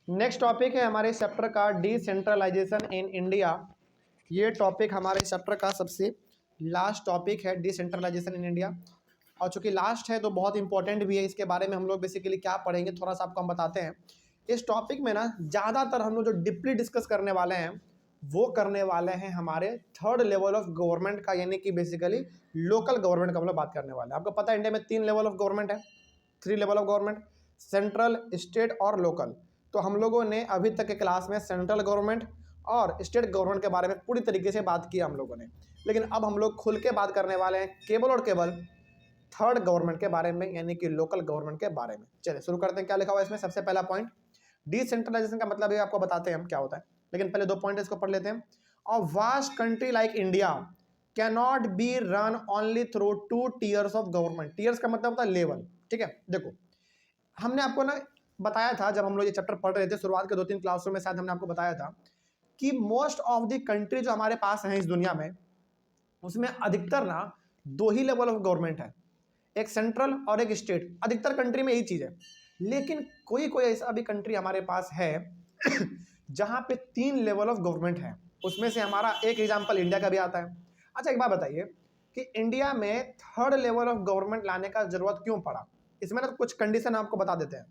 Next topic है हमारे chapter का डिसेंट्रलाइजेशन इन इंडिया। ये टॉपिक हमारे चैप्टर का सबसे लास्ट टॉपिक है, डिसेंट्रलाइजेशन इन इंडिया। और चूंकि लास्ट है तो बहुत इंपॉर्टेंट भी है। इसके बारे में हम लोग बेसिकली क्या पढ़ेंगे थोड़ा सा आपको हम बताते हैं। इस टॉपिक में ना ज़्यादातर हम लोग जो डीपली डिस्कस करने वाले हैं वो करने वाले हैं हमारे थर्ड लेवल ऑफ गवर्नमेंट का, यानी कि बेसिकली लोकल गवर्नमेंट का हम लोग बात करने वाले हैं। आपको पता है इंडिया में 3 लेवल ऑफ गवर्नमेंट है, 3 level of government, central, state और लोकल। तो हम लोगों ने अभी तक के क्लास में सेंट्रल गवर्नमेंट और स्टेट गवर्नमेंट के बारे में पूरी तरीके से बात की हम लोगों ने, लेकिन अब हम लोग खुल के बात करने वाले हैं केवल और केवल थर्ड गवर्नमेंट के बारे में, यानी कि लोकल गवर्नमेंट के बारे में। चलिए शुरू करते हैं। क्या लिखा हुआ है इसमें? सबसे पहला पॉइंट, डिसेंट्रलाइजेशन का मतलब है आपको बताते हैं हम क्या होता है, लेकिन पहले 2 पॉइंट इसको पढ़ लेते हैं। A vast country like India can not be run only through 2 tears of government. Tears का मतलब होता है लेवल, ठीक है। देखो हमने आपको ना बताया था जब हम लोग ये चैप्टर पढ़ रहे थे, शुरुआत के 2-3 क्लासों में शायद हमने आपको बताया था कि मोस्ट ऑफ द कंट्री जो हमारे पास हैं इस दुनिया में, उसमें अधिकतर ना 2 ही लेवल ऑफ गवर्नमेंट है, एक सेंट्रल और एक स्टेट। अधिकतर कंट्री में यही चीज़ है, लेकिन कोई कोई ऐसा भी कंट्री हमारे पास है जहाँ पे 3 लेवल ऑफ गवर्नमेंट है। उसमें से हमारा एक एग्जाम्पल इंडिया का भी आता है। अच्छा एक बात बताइए कि इंडिया में थर्ड लेवल ऑफ गवर्नमेंट लाने का जरूरत क्यों पड़ा? इसमें ना कुछ कंडीशन आपको बता देते हैं।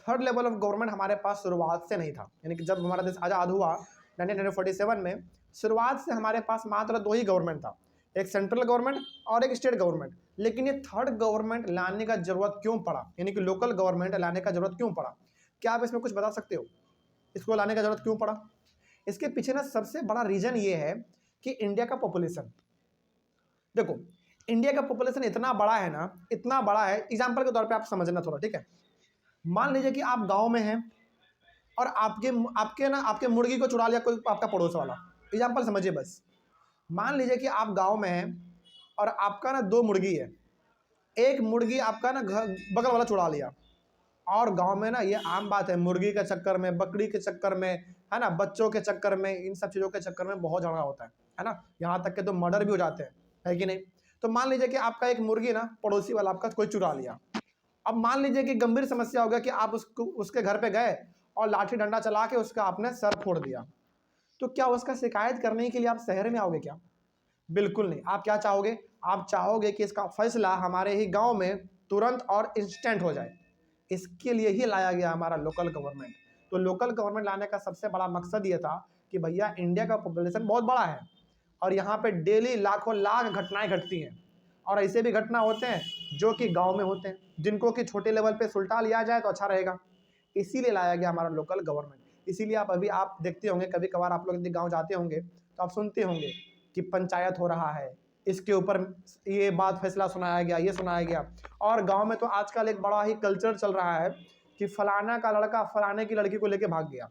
थर्ड लेवल ऑफ गवर्नमेंट हमारे पास शुरुआत से नहीं था, यानी कि जब हमारा देश आज़ाद हुआ 1947 में, शुरुआत से हमारे पास मात्र 2 ही गवर्नमेंट था, एक सेंट्रल गवर्नमेंट और एक स्टेट गवर्नमेंट। लेकिन ये थर्ड गवर्नमेंट लाने का जरूरत क्यों पड़ा, यानी कि लोकल गवर्नमेंट लाने का जरूरत क्यों पड़ा? क्या आप इसमें कुछ बता सकते हो इसको लाने का जरूरत क्यों पड़ा? इसके पीछे ना सबसे बड़ा रीजन ये है कि इंडिया का पॉपुलेशन, देखो इंडिया का पॉपुलेशन इतना बड़ा है ना, इतना बड़ा है। एग्जाम्पल के तौर पे आप समझना थोड़ा, ठीक है। मान लीजिए कि आप गांव में हैं और आपके मुर्गी को चुरा लिया कोई आपका पड़ोस वाला। एग्जाम्पल समझिए बस। मान लीजिए कि आप गांव में हैं और आपका ना 2 मुर्गी है, एक मुर्गी आपका ना घर बगल वाला चुरा लिया। और गांव में ना ये आम बात है, मुर्गी के चक्कर में, बकरी के चक्कर में, है ना, बच्चों के चक्कर में, इन सब चीज़ों के चक्कर में बहुत झगड़ा होता है ना। यहाँ तक के तो मर्डर भी हो जाते हैं, है कि नहीं? तो मान लीजिए कि आपका एक मुर्गी ना पड़ोसी वाला आपका कोई चुरा लिया। अब मान लीजिए कि गंभीर समस्या हो गया कि आप उसके घर पे गए और लाठी डंडा चला के उसका आपने सर फोड़ दिया। तो क्या उसका शिकायत करने के लिए आप शहर में आओगे क्या? बिल्कुल नहीं। आप क्या चाहोगे? आप चाहोगे कि इसका फैसला हमारे ही गांव में तुरंत और इंस्टेंट हो जाए। इसके लिए ही लाया गया हमारा लोकल गवर्नमेंट। तो लोकल गवर्नमेंट लाने का सबसे बड़ा मकसद ये था कि भैया इंडिया का पॉपुलेशन बहुत बड़ा है और यहाँ पे डेली लाखों लाख घटनाएं घटती हैं, और ऐसे भी घटना होते हैं जो कि गांव में होते हैं, जिनको कि छोटे लेवल पे सुलटा लिया जाए तो अच्छा रहेगा। इसीलिए लाया गया हमारा लोकल गवर्नमेंट। इसीलिए आप देखते होंगे, कभी कभार आप लोग यदि गाँव जाते होंगे तो आप सुनते होंगे कि पंचायत हो रहा है, इसके ऊपर ये बात फैसला सुनाया गया, ये सुनाया गया। और गांव में तो आजकल एक बड़ा ही कल्चर चल रहा है कि फलाना का लड़का फलाने की लड़की को लेके भाग गया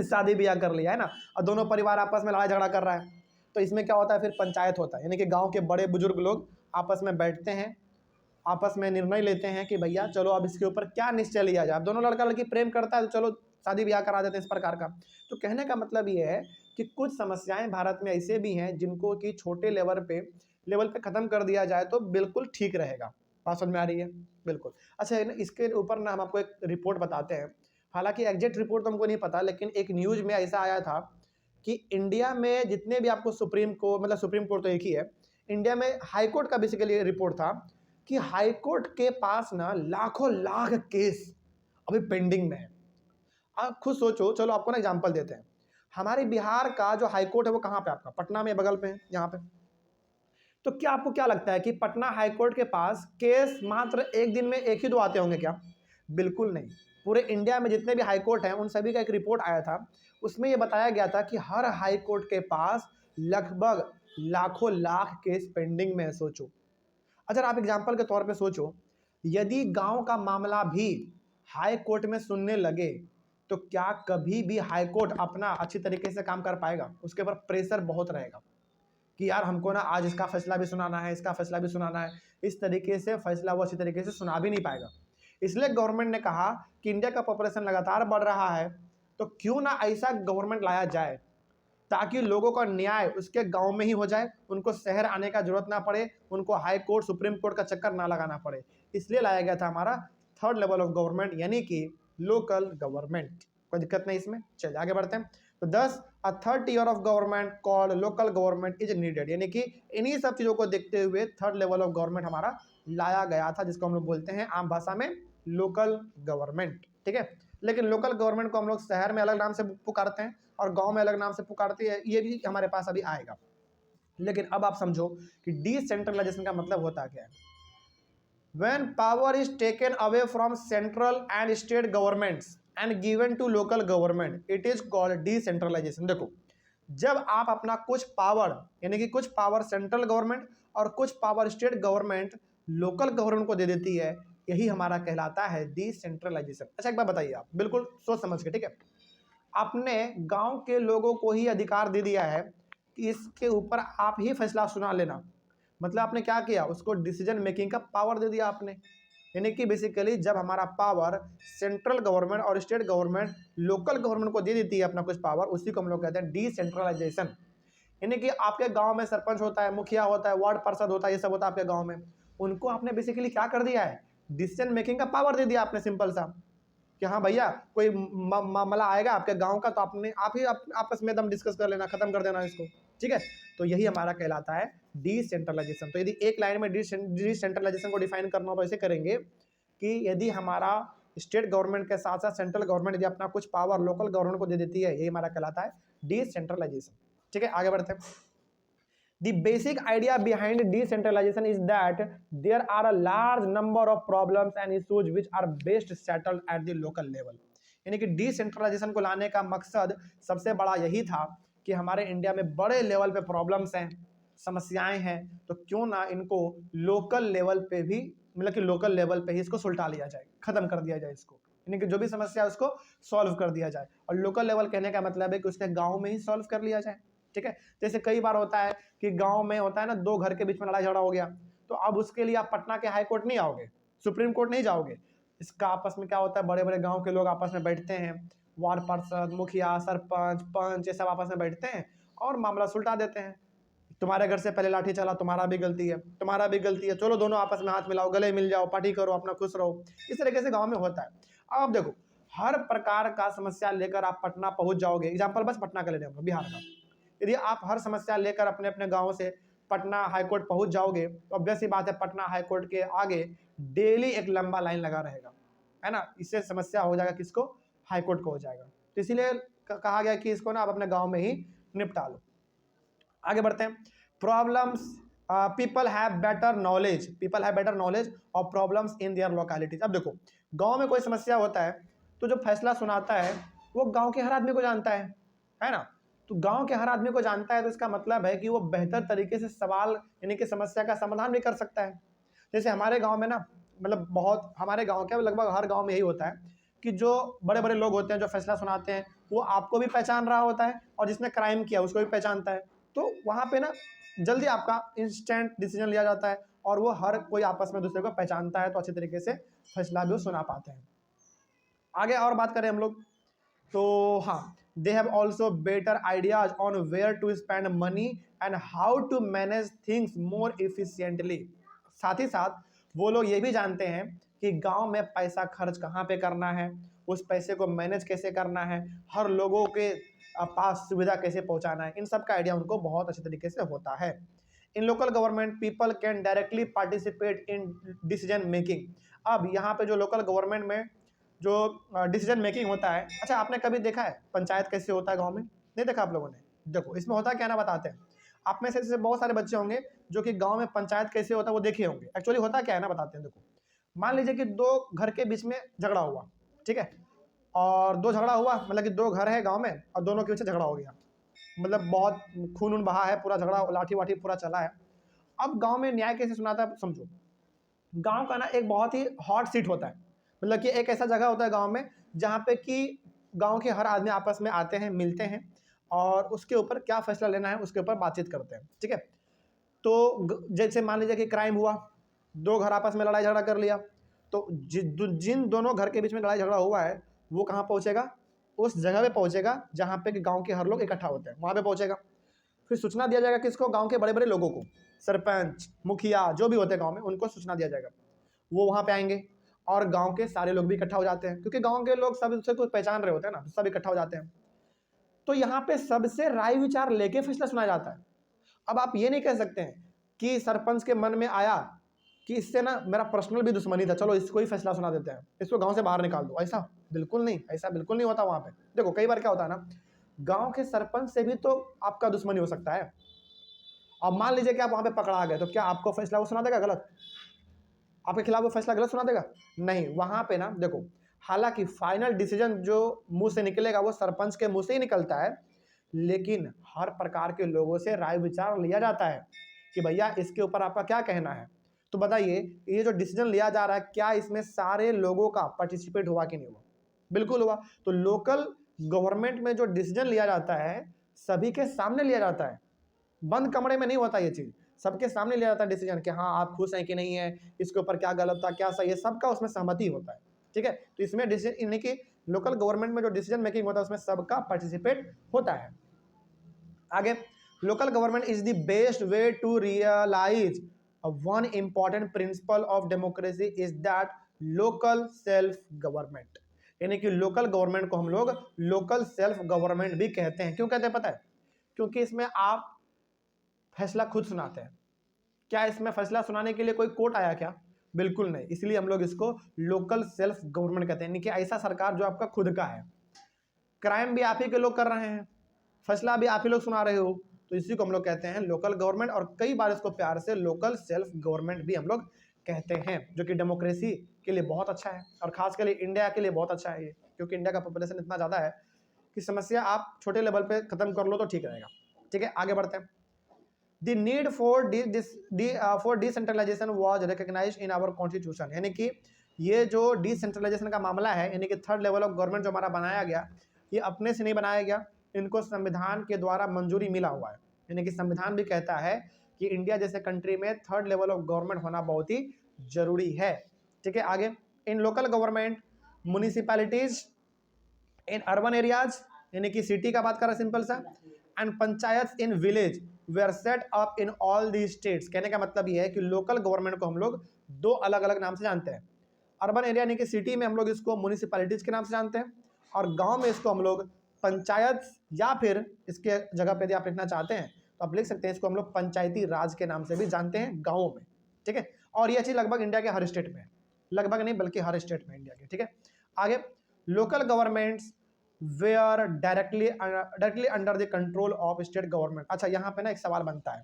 शादी ब्याह कर लिया, है ना, और दोनों परिवार आपस में लड़ाई झगड़ा कर रहा है। तो इसमें क्या होता है, फिर पंचायत होता है, यानी कि गांव के बड़े बुजुर्ग लोग आपस में बैठते हैं, आपस में निर्णय लेते हैं कि भैया चलो अब इसके ऊपर क्या निश्चय लिया जाए। अब दोनों लड़का लड़की प्रेम करता है तो चलो शादी ब्याह करा देते हैं, इस प्रकार का। तो कहने का मतलब ये है कि कुछ समस्याएं भारत में ऐसे भी हैं जिनको कि छोटे लेवल पे ख़त्म कर दिया जाए तो बिल्कुल ठीक रहेगा। बात समझ में आ रही है? बिल्कुल। अच्छा इसके ऊपर ना हम आपको एक रिपोर्ट बताते हैं। हालांकि एग्जैक्ट रिपोर्ट तो हमको नहीं पता, लेकिन एक न्यूज़ में ऐसा आया था कि इंडिया में जितने भी आपको सुप्रीम कोर्ट तो एक ही है, इंडिया में हाई कोर्ट का बेसिकली रिपोर्ट था कि हाई कोर्ट के पास ना लाखों लाख केस अभी पेंडिंग में है। आप खुद सोचो, चलो आपको ना एग्जांपल देते हैं। हमारे बिहार का जो हाई कोर्ट है वो कहाँ पे? आपका पटना में बगल पे है, यहाँ पे। तो क्या आपको क्या लगता है कि पटना हाई कोर्ट के पास केस मात्र एक दिन में 1 ही 2 आते होंगे क्या? बिल्कुल नहीं। पूरे इंडिया में जितने भी हाई कोर्ट हैं उन सभी का एक रिपोर्ट आया था, उसमें ये बताया गया था कि हर हाई कोर्ट के पास लगभग लाखों लाख केस पेंडिंग में है। सोचो, अगर आप एग्जाम्पल के तौर पे सोचो, यदि गांव का मामला भी हाई कोर्ट में सुनने लगे तो क्या कभी भी हाई कोर्ट अपना अच्छी तरीके से काम कर पाएगा? उसके ऊपर प्रेशर बहुत रहेगा कि यार हमको ना आज इसका फैसला भी सुनाना है, इसका फैसला भी सुनाना है। इस तरीके से फैसला वो अच्छी तरीके से सुना भी नहीं पाएगा। इसलिए गवर्नमेंट ने कहा कि इंडिया का पॉपुलेशन लगातार बढ़ रहा है, तो क्यों ना ऐसा गवर्नमेंट लाया जाए ताकि लोगों का न्याय उसके गांव में ही हो जाए, उनको शहर आने का जरूरत ना पड़े, उनको हाई कोर्ट सुप्रीम कोर्ट का चक्कर ना लगाना पड़े। इसलिए लाया गया था हमारा थर्ड लेवल ऑफ गवर्नमेंट, यानी कि लोकल गवर्नमेंट। कोई दिक्कत नहीं इसमें, चलिए आगे बढ़ते हैं। तो 10 a third year of government called local government is needed, यानी कि इन्हीं सब चीज़ों को देखते हुए थर्ड लेवल ऑफ गवर्नमेंट हमारा लाया गया था, जिसको हम लोग बोलते हैं आम भाषा में लोकल गवर्नमेंट। ठीक है, लेकिन लोकल गवर्नमेंट को हम लोग शहर में अलग नाम से पुकारते हैं और गांव में अलग नाम से पुकारते हैं, ये भी हमारे पास अभी आएगा। लेकिन अब आप समझो कि डिसेंट्रलाइजेशन का मतलब होता क्या है। When power is taken away from central and state governments and given to local government, it is called decentralization। देखो, जब आप अपना कुछ पावर यानी कि कुछ पावर सेंट्रल गवर्नमेंट और कुछ power state government local government को दे देती है, यही हमारा कहलाता है डिसेंट्रलाइजेशन। अच्छा एक बात बताइए, आप बिल्कुल सोच समझ के, ठीक है, आपने गांव के लोगों को ही अधिकार दे दिया है कि इसके ऊपर आप ही फैसला सुना लेना। मतलब आपने क्या किया, उसको डिसीजन मेकिंग का पावर दे दिया आपने। यानी कि बेसिकली जब हमारा पावर सेंट्रल गवर्नमेंट और स्टेट गवर्नमेंट लोकल गवर्नमेंट को दे देती है अपना कुछ पावर, उसी को हम लोग कहते हैं डिसेंट्रलाइजेशन। यानी कि आपके गांव में सरपंच होता है, मुखिया होता है, वार्ड पार्षद होता है, ये सब होता है आपके गांव में, उनको आपने बेसिकली क्या कर दिया है, डिसीजन मेकिंग का पावर दे दिया आपने, सिंपल सा, कि हाँ भैया कोई मामला आएगा आपके गांव का, तो आप ही आपस में एकदम डिस्कस कर लेना, खत्म कर देना इसको। ठीक है, तो यही हमारा कहलाता है डिसेंट्रलाइजेशन। तो यदि एक लाइन में डिसेंट्रलाइजेशन को डिफाइन करना हो तो ऐसे करेंगे कि यदि हमारा स्टेट गवर्नमेंट के साथ साथ सेंट्रल गवर्नमेंट यदि अपना कुछ पावर लोकल गवर्नमेंट को दे देती है, यही हमारा कहलाता है डिसेंट्रलाइजेशन। ठीक है, आगे बढ़ते हैं। The basic idea behind decentralization is that there are a large number of problems and issues which are best settled at the local level। यानी कि डिसेंट्रलाइजेशन को लाने का मकसद सबसे बड़ा यही था कि हमारे इंडिया में बड़े लेवल पे प्रॉब्लम्स हैं, समस्याएं हैं, तो क्यों ना इनको लोकल लेवल पे भी, मतलब कि लोकल लेवल पे ही इसको सुलटा लिया जाए, खत्म कर दिया जाए इसको। यानी कि जो भी समस्या है उसको सॉल्व कर दिया जाए, और लोकल लेवल कहने का मतलब है कि उसके गाँव में ही सॉल्व कर लिया जाए। ठीक है, जैसे कई बार होता है कि गांव में होता है ना, दो घर के बीच में लड़ाई झगड़ा हो गया, तो अब उसके लिए आप पटना के हाई कोर्ट नहीं आओगे, सुप्रीम कोर्ट नहीं जाओगे। इसका आपस में क्या होता है, बड़े बड़े गांव के लोग आपस में बैठते हैं, वार्ड पार्षद, मुखिया, सरपंच, पंच, ये सब आपस में बैठते हैं और मामला सुलटा देते हैं। तुम्हारे घर से पहले लाठी चला, तुम्हारा भी गलती है, तुम्हारा भी गलती है, चलो दोनों आपस में हाथ मिलाओ, गले मिल जाओ, पार्टी करो, अपना खुश रहो। इस तरीके से गाँव में होता है। अब देखो, हर प्रकार का समस्या लेकर आप पटना पहुंच जाओगे, एग्जाम्पल बस पटना का ले लेंगे, बिहार का। यदि आप हर समस्या लेकर अपने अपने गांव से पटना हाईकोर्ट पहुंच जाओगे, तो ऑब्वियस सी बात है पटना हाईकोर्ट के आगे डेली एक लंबा लाइन लगा रहेगा, है ना। इससे समस्या हो जाएगा किसको, हाईकोर्ट को हो जाएगा। तो इसीलिए कहा गया कि इसको ना आप अपने गांव में ही निपटा लो। आगे बढ़ते हैं। Problems, people have better knowledge of problems in their localities. अब देखो, गांव में कोई समस्या होता है तो जो फैसला सुनाता है वो गांव के हर आदमी को जानता है ना। तो गांव के हर आदमी को जानता है, तो इसका मतलब है कि वो बेहतर तरीके से सवाल यानी कि समस्या का समाधान भी कर सकता है। जैसे हमारे गांव में ना, मतलब बहुत, हमारे गांव क्या लगभग हर गांव में यही होता है कि जो बड़े बड़े लोग होते हैं जो फैसला सुनाते हैं, वो आपको भी पहचान रहा होता है और जिसने क्राइम किया उसको भी पहचानता है। तो वहाँ पे ना जल्दी आपका इंस्टेंट डिसीजन लिया जाता है और वो हर कोई आपस में दूसरे को पहचानता है, तो अच्छे तरीके से फैसला भी वो सुना पाते हैं। आगे और बात करें हम लोग, तो हाँ, they have also better ideas on where to spend money and how to manage things more efficiently. साथ ही साथ वो लोग ये भी जानते हैं कि गांव में पैसा खर्च कहाँ पे करना है, उस पैसे को मैनेज कैसे करना है, हर लोगों के पास सुविधा कैसे पहुंचाना है, इन सब का आइडिया उनको बहुत अच्छे तरीके से होता है। In local government people can directly participate in decision making. अब यहाँ पे जो लोकल गवर्नमेंट में जो डिसीजन मेकिंग होता है, अच्छा आपने कभी देखा है पंचायत कैसे होता है गांव में? नहीं देखा आप लोगों ने? देखो इसमें होता क्या ना, बताते हैं। आप में से जैसे बहुत सारे बच्चे होंगे जो कि गांव में पंचायत कैसे होता है वो देखे होंगे। एक्चुअली होता क्या है ना, बताते हैं। देखो, मान लीजिए कि दो घर के बीच में झगड़ा हुआ, ठीक है, और दो झगड़ा हुआ मतलब कि दो घर है गाँव में और दोनों के बीच झगड़ा हो गया, मतलब बहुत खून उन बहा है, पूरा झगड़ा लाठी वाठी पूरा चला है। अब गाँव में न्याय कैसे सुनाता है समझो। गाँव का ना एक बहुत ही हॉट सीट होता है, मतलब कि एक ऐसा जगह होता है गांव में जहाँ पे कि गांव के हर आदमी आपस में आते हैं, मिलते हैं और उसके ऊपर क्या फैसला लेना है उसके ऊपर बातचीत करते हैं। ठीक है, तो जैसे मान लीजिए कि क्राइम हुआ, दो घर आपस में लड़ाई झगड़ा कर लिया, तो जिन दोनों घर के बीच में लड़ाई झगड़ा हुआ है वो कहाँ पहुँचेगा, उस जगह पे पहुँचेगा जहाँ पे कि गाँव के हर लोग इकट्ठा होते हैं, वहाँ पे पहुँचेगा। फिर सूचना दिया जाएगा किसको, गाँव के बड़े बड़े लोगों को, सरपंच, मुखिया जो भी होते हैं गाँव में, उनको सूचना दिया जाएगा। वो वहाँ पे आएंगे, और गांव के सारे लोग भी इकट्ठा हो जाते हैं, क्योंकि गांव के लोग सब उससे कुछ पहचान रहे होते हैं ना, सब इकट्ठा हो जाते हैं। तो यहाँ पे सबसे राय विचार लेके फैसला सुनाया जाता है। अब आप ये नहीं कह सकते हैं कि सरपंच के मन में आया कि इससे ना मेरा पर्सनल भी दुश्मनी था, चलो इसको ही फैसला सुना देते हैं, इसको गांव से बाहर निकाल दो। ऐसा बिल्कुल नहीं, ऐसा बिल्कुल नहीं होता वहां पे। देखो कई बार क्या होता है ना, गांव के सरपंच से भी तो आपका दुश्मनी हो सकता है। अब मान लीजिए कि आप वहां पे पकड़ा गए, तो क्या आपको फैसला वो सुना देगा गलत? आपके खिलाफ वो फैसला गलत सुना देगा? नहीं, वहां पे ना देखो, हालांकि फाइनल डिसीजन जो मुंह से निकलेगा वो सरपंच के मुंह से ही निकलता है, लेकिन हर प्रकार के लोगों से राय विचार लिया जाता है कि भैया इसके ऊपर आपका क्या कहना है। तो बताइए, ये जो डिसीजन लिया जा रहा है, क्या इसमें सारे लोगों का पार्टिसिपेट हुआ कि नहीं हुआ? बिल्कुल हुआ। तो लोकल गवर्नमेंट में जो डिसीजन लिया जाता है, सभी के सामने लिया जाता है, बंद कमरे में नहीं होता ये चीज, सबके सामने लिया जाता है डिसीजन कि हाँ आप खुश हैं कि नहीं है, इसके ऊपर क्या गलत था क्या सही है, सबका उसमें सहमति होता है। ठीक है, तो इसमें डिसीजन यानी कि लोकल गवर्नमेंट में जो डिसीजन मेकिंग होता है उसमें सबका पार्टिसिपेट होता है। आगे, local government is the best way to realise one important principle of democracy is that local self government, यानी कि लोकल गवर्नमेंट को हम लोग लोकल सेल्फ गवर्नमेंट भी कहते हैं। क्यों कहते हैं पता है? क्योंकि इसमें आप फैसला खुद सुनाते हैं। क्या इसमें फैसला सुनाने के लिए कोई कोर्ट आया क्या? बिल्कुल नहीं, इसलिए हम लोग इसको लोकल सेल्फ गवर्नमेंट कहते हैं, यानी कि ऐसा सरकार जो आपका खुद का है। क्राइम भी आप ही के लोग कर रहे हैं, फैसला भी आप ही लोग सुना रहे हो, तो इसी को हम लोग कहते हैं लोकल गवर्नमेंट, और कई बार इसको प्यार से लोकल सेल्फ गवर्नमेंट भी हम लोग कहते हैं, जो कि डेमोक्रेसी के लिए बहुत अच्छा है, और खास कर इंडिया के लिए बहुत अच्छा है ये, क्योंकि इंडिया का पॉपुलेशन इतना ज़्यादा है कि समस्या आप छोटे लेवल पे खत्म कर लो तो ठीक रहेगा। ठीक है, आगे बढ़ते हैं। The need for decentralization was recognized in our constitution, यानी कि ये जो डिसेंट्रलाइजेशन का मामला है, यानी कि थर्ड लेवल ऑफ गवर्नमेंट जो हमारा बनाया गया, ये अपने से नहीं बनाया गया, इनको संविधान के द्वारा मंजूरी मिला हुआ है। यानी कि संविधान भी कहता है कि इंडिया जैसे कंट्री में थर्ड लेवल ऑफ गवर्नमेंट होना बहुत ही जरूरी है। ठीक है, आगे, in local government municipalities in urban areas, यानी कि सिटी का बात कर रहा है सिंपल सा, and panchayat in village were set up in all the states. कहने का मतलब ये है कि लोकल गवर्नमेंट को हम लोग दो अलग अलग नाम से जानते हैं। अर्बन एरिया यानी कि सिटी में हम लोग इसको म्यूनिसिपैलिटीज के नाम से जानते हैं, और गांव में इसको हम लोग पंचायत, या फिर इसके जगह पे यदि आप लिखना चाहते हैं तो आप लिख सकते हैं इसको हम लोग पंचायती राज के नाम से भी जानते हैं गाँवों में। ठीक है, और ये चीज़ लगभग इंडिया के हर स्टेट में है, लगभग नहीं बल्कि हर स्टेट में इंडिया के। ठीक है, आगे, local governments were directly under the control of state government. अच्छा, यहाँ पे ना एक सवाल बनता है,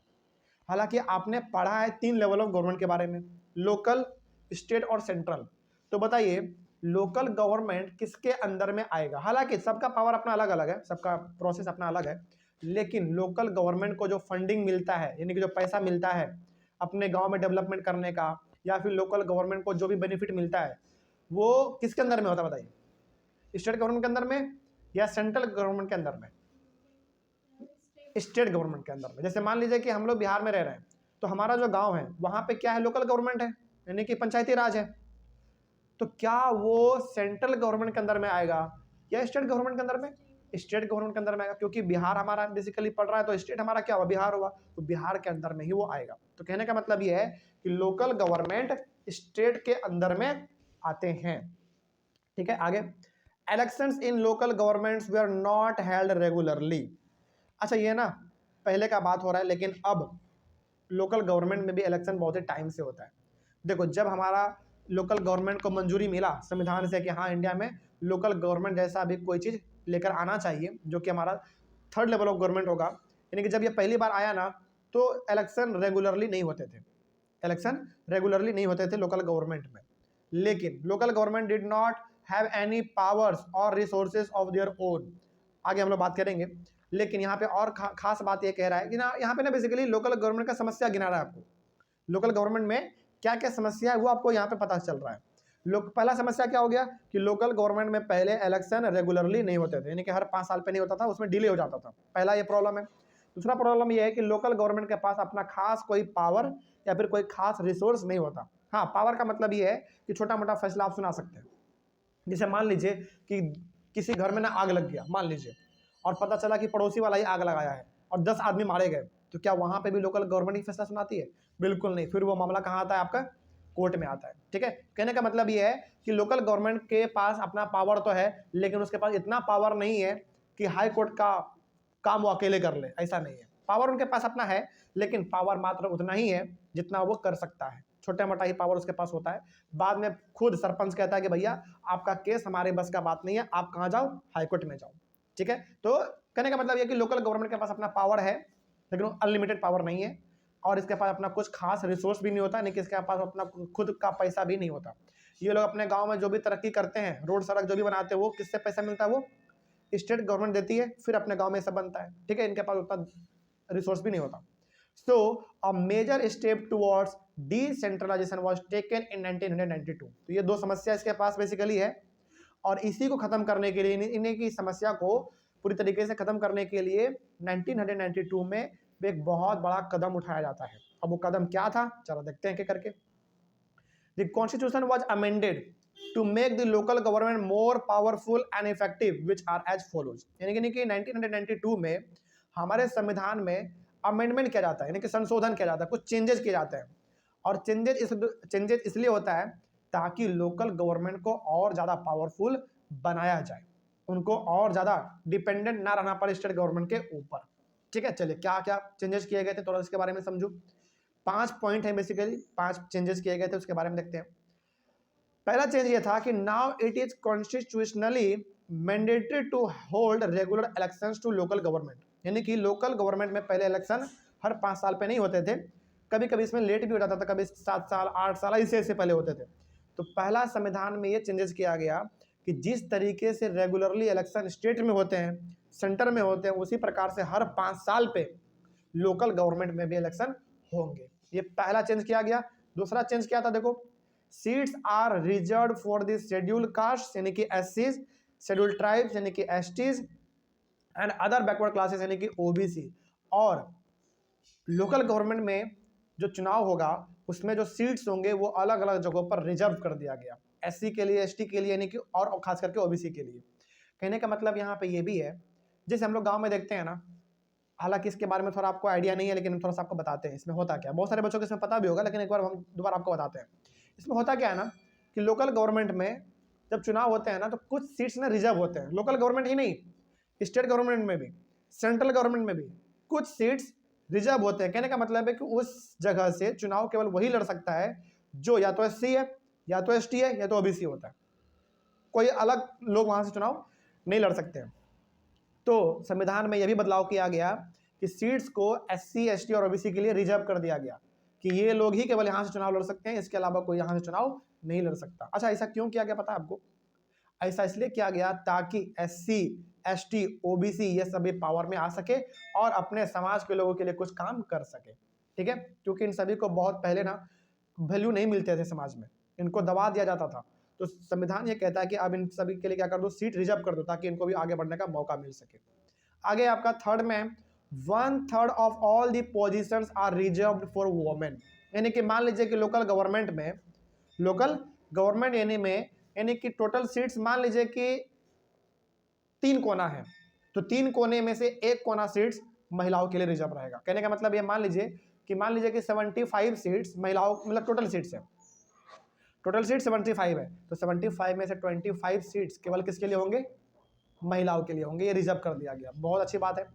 हालांकि आपने पढ़ा है 3 लेवल ऑफ गवर्नमेंट के बारे में, लोकल, स्टेट और सेंट्रल। तो बताइए लोकल गवर्नमेंट किसके अंदर में आएगा? हालांकि सबका पावर अपना अलग अलग है, सबका प्रोसेस अपना अलग है, लेकिन लोकल गवर्नमेंट को जो फंडिंग मिलता है, यानी कि जो पैसा मिलता है अपने गाँव में डेवलपमेंट करने का, या फिर लोकल गवर्नमेंट को जो भी बेनिफिट मिलता है, वो किसके अंदर में होता है बताइए? स्टेट गवर्नमेंट के अंदर में या सेंट्रल गवर्नमेंट के अंदर में? स्टेट गवर्नमेंट के अंदर में। जैसे मान लीजिए कि हम लोग बिहार में रह रहे हैं, तो हमारा जो गांव है वहां पे क्या है? लोकल गवर्नमेंट है, यानी कि पंचायती राज है। तो क्या वो सेंट्रल गवर्नमेंट के अंदर में आएगा या स्टेट गवर्नमेंट के अंदर में? स्टेट गवर्नमेंट के अंदर में आएगा, क्योंकि बिहार हमारा बेसिकली पड़ रहा है, तो स्टेट हमारा क्या हुआ? बिहार हुआ, तो बिहार के अंदर में ही वो आएगा। तो कहने का मतलब ये है कि लोकल गवर्नमेंट स्टेट के अंदर में आते हैं। ठीक है, आगे, elections in local governments were not held regularly. अच्छा, ये ना पहले का बात हो रहा है, लेकिन अब लोकल गवर्नमेंट में भी इलेक्शन बहुत ही टाइम से होता है। देखो, जब हमारा लोकल गवर्नमेंट को मंजूरी मिला संविधान से कि हाँ इंडिया में लोकल गवर्नमेंट जैसा भी कोई चीज़ लेकर आना चाहिए, जो कि हमारा थर्ड लेवल ऑफ गवर्नमेंट होगा, यानी कि जब ये पहली बार आया ना, तो इलेक्शन रेगुलरली नहीं होते थे, इलेक्शन रेगुलरली नहीं होते थे लोकल गवर्नमेंट में। लेकिन local government did not have any powers और रिसोर्सेज ऑफ देयर ओन। आगे हम लोग बात करेंगे, लेकिन यहाँ पे और खास बात ये कह रहा है कि ना, यहाँ पे ना बेसिकली लोकल गवर्नमेंट का समस्या गिना रहा है आपको, लोकल गवर्नमेंट में क्या क्या समस्या है वो आपको यहाँ पे पता चल रहा है। पहला समस्या क्या हो गया कि लोकल गवर्नमेंट में पहले इलेक्शन रेगुलरली नहीं होते थे, यानी कि हर 5 साल पे नहीं होता था, उसमें डिले हो जाता था। पहला ये प्रॉब्लम है। दूसरा प्रॉब्लम ये है कि लोकल गवर्नमेंट के पास अपना खास कोई पावर या फिर कोई खास रिसोर्स नहीं होता। हाँ, पावर का मतलब ये है कि छोटा मोटा फैसला आप सुना सकते हैं। जैसे मान लीजिए कि किसी घर में ना आग लग गया, मान लीजिए, और पता चला कि पड़ोसी वाला ही आग लगाया है और 10 आदमी मारे गए, तो क्या वहां पे भी लोकल गवर्नमेंट ही फैसला सुनाती है? बिल्कुल नहीं। फिर वो मामला कहाँ आता है आपका? कोर्ट में आता है। ठीक है, कहने का मतलब ये है कि लोकल गवर्नमेंट के पास अपना पावर तो है, लेकिन उसके पास इतना पावर नहीं है कि हाई कोर्ट का काम वो अकेले कर ले, ऐसा नहीं है। पावर उनके पास अपना है, लेकिन पावर मात्र उतना ही है जितना वो कर सकता है, छोटा मोटा ही पावर उसके पास होता है। बाद में खुद सरपंच कहता है कि भैया आपका केस हमारे बस का बात नहीं है, आप कहाँ जाओ, हाईकोर्ट में जाओ। ठीक है, तो कहने का मतलब यह कि लोकल गवर्नमेंट के पास अपना पावर है, लेकिन वो अनलिमिटेड पावर नहीं है, और इसके पास अपना कुछ खास रिसोर्स भी नहीं होता, नहीं कि इसके पास अपना खुद का पैसा भी नहीं होता। ये लोग अपने गांव में जो भी तरक्की करते हैं, रोड सड़क जो भी बनाते हैं, वो किससे पैसा मिलता है, वो स्टेट गवर्नमेंट देती है, फिर अपने गांव में सब बनता है। ठीक है, इनके पास उतना रिसोर्स भी नहीं होता। So a major step towards decentralisation was taken in 1992। तो ये दो समस्या इसके पास बेसिकली है, और इसी को खत्म करने के लिए, इन्हीं की समस्या को पूरी तरीके से खत्म करने के लिए 1992 में एक बहुत बड़ा कदम उठाया जाता है। अब वो कदम क्या था, चलो देखते हैं क्या करके। The constitution was amended to make the local government more powerful and effective, which are as follows। यानी कि 1992 में हमारे संविधान में अमेंडमेंट किया जाता है, यानी कि संशोधन किया जाता है, कुछ चेंजेस किए जाते हैं। और चेंजेस इसलिए होता है ताकि लोकल गवर्नमेंट को और ज़्यादा पावरफुल बनाया जाए, उनको और ज़्यादा डिपेंडेंट ना रहना पड़े स्टेट गवर्नमेंट के ऊपर। ठीक है, चलिए क्या क्या चेंजेस किए गए थे थोड़ा इसके बारे में समझो। 5 पॉइंट है बेसिकली, 5 चेंजेस किए गए थे, उसके बारे में देखते हैं। पहला चेंज ये था कि now it is constitutionally mandatory to hold regular elections to local government. यानी कि लोकल गवर्नमेंट में पहले इलेक्शन हर 5 साल पे नहीं होते थे, कभी कभी इसमें लेट भी हो जाता था, कभी 7 साल 8 साल ऐसे पहले होते थे। तो पहला संविधान में ये चेंजेस किया गया कि जिस तरीके से रेगुलरली इलेक्शन स्टेट में होते हैं, सेंटर में होते हैं, उसी प्रकार से हर 5 साल पे लोकल गवर्नमेंट में भी इलेक्शन होंगे। ये पहला चेंज किया गया। दूसरा चेंज क्या था, देखो, seats are reserve for the scheduled caste यानी कि एससीज, शेड्यूल्ड ट्राइब्स यानी कि STs, and other backward classes यानी कि ओबीसी। और लोकल गवर्नमेंट में जो चुनाव होगा उसमें जो सीट्स होंगे वो अलग अलग जगहों पर रिजर्व कर दिया गया, एससी के लिए, एसटी के लिए, यानी कि और खास करके ओबीसी के लिए। कहने का मतलब यहाँ पे ये भी है, जैसे हम लोग गांव में देखते हैं ना, हालांकि इसके बारे में थोड़ा आपको आइडिया नहीं है, लेकिन हम थोड़ा सा आपको बताते हैं इसमें होता क्या। बहुत सारे बच्चों को इसमें पता भी होगा, लेकिन एक बार हम दोबारा आपको बताते हैं। इसमें होता क्या है ना कि लोकल गवर्नमेंट में जब चुनाव होते हैं ना, तो कुछ सीट्स ना रिजर्व होते हैं। लोकल गवर्नमेंट ही नहीं, स्टेट गवर्नमेंट में भी, सेंट्रल गवर्नमेंट में भी कुछ सीट्स रिजर्व होते हैं। कहने का मतलब है कि उस जगह से चुनाव केवल वही लड़ सकता है जो या तो एससी है, या तो एसटी है, या तो ओबीसी होता है। कोई अलग लोग वहां से चुनाव नहीं लड़ सकते हैं। तो संविधान में यह भी बदलाव किया गया कि सीट्स को एससी, एसटी और ओबीसी के लिए रिजर्व कर दिया गया कि ये लोग ही केवल यहाँ से चुनाव लड़ सकते हैं, इसके अलावा कोई यहाँ से चुनाव नहीं लड़ सकता। अच्छा, ऐसा क्यों किया गया पता है आपको? ऐसा इसलिए किया गया ताकि एससी, एसटी, ओबीसी ये सभी पावर में आ सके और अपने समाज के लोगों के लिए कुछ काम कर सके। ठीक है, क्योंकि इन सभी को बहुत पहले ना वैल्यू नहीं मिलते थे समाज में, इनको दबा दिया जाता था। तो संविधान ये कहता है कि अब इन सभी के लिए क्या कर दो, सीट रिजर्व कर दो, ताकि इनको भी आगे बढ़ने का मौका मिल सके। आगे आपका थर्ड में 1/3 of all the positions are reserved for women. यानी कि मान लीजिए कि लोकल गवर्नमेंट यानी कि टोटल सीट्स मान लीजिए कि 3 कोना है, तो 3 कोने में से 1 कोना सीट्स महिलाओं के लिए रिजर्व रहेगा। कहने का मतलब ये मान लीजिए कि 75 सीट्स महिलाओं, मतलब टोटल सीट्स है, टोटल सीट 75 है, तो 75 में से 25 सीट्स केवल किसके लिए होंगे, महिलाओं के लिए होंगे। ये रिजर्व कर दिया गया, बहुत अच्छी बात है।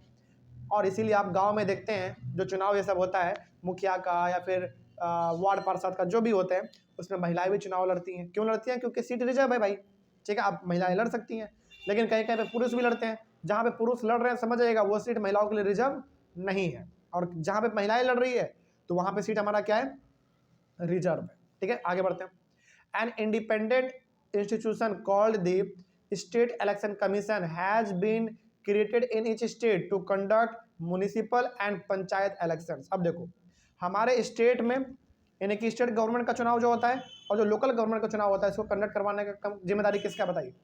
और इसीलिए आप गांव में देखते हैं जो चुनाव ये सब होता है, मुखिया का या फिर वार्ड पार्षद का जो भी होते हैं, उसमें महिलाएं भी चुनाव लड़ती हैं। क्यों लड़ती हैं? क्योंकि सीट रिजर्व है भाई। ठीक है, आप महिलाएं लड़ सकती हैं, लेकिन कहीं कहीं पे पुरुष भी लड़ते हैं। जहाँ पे पुरुष लड़ रहे हैं, समझ जाइएगा वो सीट महिलाओं के लिए रिजर्व नहीं है, और जहाँ पे महिलाएं लड़ रही है तो वहाँ पे सीट हमारा क्या है, रिजर्व है। ठीक है, आगे बढ़ते हैं। An independent institution called the State Election Commission has been created in each state to conduct municipal and panchayat elections। अब देखो, हमारे स्टेट में यानी कि स्टेट गवर्नमेंट का चुनाव जो होता है और जो लोकल गवर्नमेंट का चुनाव होता है, इसको कंडक्ट करवाने का जिम्मेदारी किसका बताइए?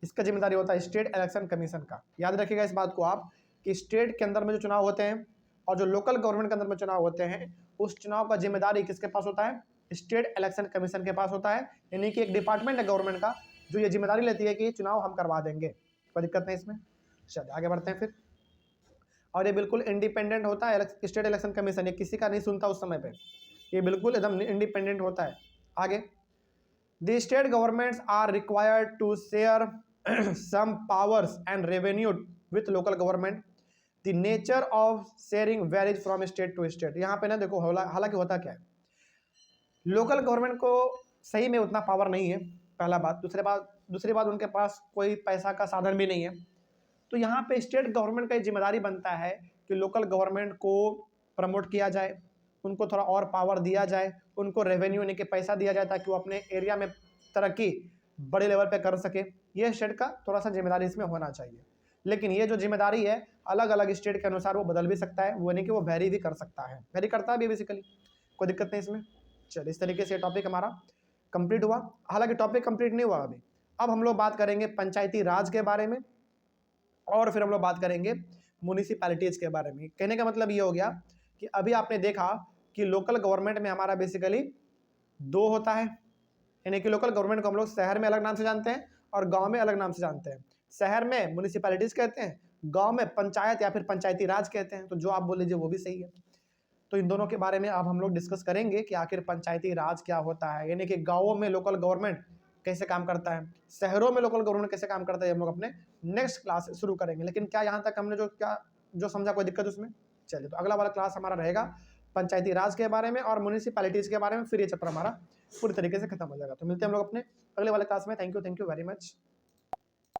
इसका जिम्मेदारी होता है स्टेट इलेक्शन कमीशन का। याद रखिएगा इस बात को आप कि स्टेट के अंदर में जो चुनाव होते हैं और जो लोकल गवर्नमेंट के अंदर में चुनाव होते हैं, उस चुनाव का जिम्मेदारी किसके पास होता है? स्टेट इलेक्शन कमीशन के पास होता है। यानी कि एक डिपार्टमेंट है गवर्नमेंट का जो ये जिम्मेदारी लेती है कि चुनाव हम करवा देंगे, कोई दिक्कत नहीं इसमें। चलिए आगे बढ़ते हैं फिर। और ये बिल्कुल इंडिपेंडेंट होता है स्टेट इलेक्शन कमीशन, ये किसी का नहीं सुनता उस समय पे। ये बिल्कुल एकदम इंडिपेंडेंट होता है। आगे, the state governments are required to share some powers and revenue with local government. The nature of sharing varies from state to state. यहाँ पे ना देखो, हालांकि होता क्या है, लोकल गवर्नमेंट को सही में उतना पावर नहीं है, पहला बात। दूसरी बात उनके पास कोई पैसा का साधन भी नहीं है। तो यहाँ पे स्टेट गवर्नमेंट का जिम्मेदारी बनता है कि लोकल गवर्नमेंट को प्रमोट किया जाए, उनको थोड़ा और पावर दिया जाए, उनको रेवेन्यू यानी कि पैसा दिया जाए, ताकि वो अपने एरिया में तरक्की बड़े लेवल पे कर सके। ये स्टेट का थोड़ा सा जिम्मेदारी इसमें होना चाहिए। लेकिन ये जो जिम्मेदारी है अलग अलग स्टेट के अनुसार वो बदल भी सकता है, वो यानी कि वो वेरी भी कर सकता है, वेरी करता है भी बेसिकली, कोई दिक्कत नहीं इसमें। चलिए, इस तरीके से टॉपिक हमारा कंप्लीट हुआ। हालांकि टॉपिक कंप्लीट नहीं हुआ अभी। अब हम लोग बात करेंगे पंचायती राज के बारे में, और फिर हम लोग बात करेंगे म्यूनिसिपैलिटीज़ के बारे में। कहने का मतलब ये हो गया कि अभी आपने देखा कि लोकल गवर्नमेंट में हमारा बेसिकली दो होता है, यानी कि लोकल गवर्नमेंट को हम लोग शहर में अलग नाम से जानते हैं और गांव में अलग नाम से जानते हैं। शहर में म्यूनिसिपैलिटीज़ कहते हैं, गांव में पंचायत या फिर पंचायती राज कहते हैं। तो जो आप बोल लीजिए वो भी सही है। तो इन दोनों के बारे में अब हम लोग डिस्कस करेंगे कि आखिर पंचायती राज क्या होता है, यानी कि गाँवों में लोकल गवर्नमेंट कैसे काम करता है, शहरों में लोकल गवर्नमेंट कैसे काम करता है, हम लोग अपने नेक्स्ट क्लास शुरू करेंगे। लेकिन क्या यहाँ तक हमने जो समझा, कोई दिक्कत उसमें? चलिए, तो अगला वाला क्लास हमारा रहेगा पंचायती राज के बारे में और म्यूनिसिपैलिटीज़ के बारे में। फिर ये चैप्टर हमारा पूरी तरीके से खत्म हो जाएगा। तो मिलते हैं हम लोग अपने अगले वाले क्लास में। Thank you very much.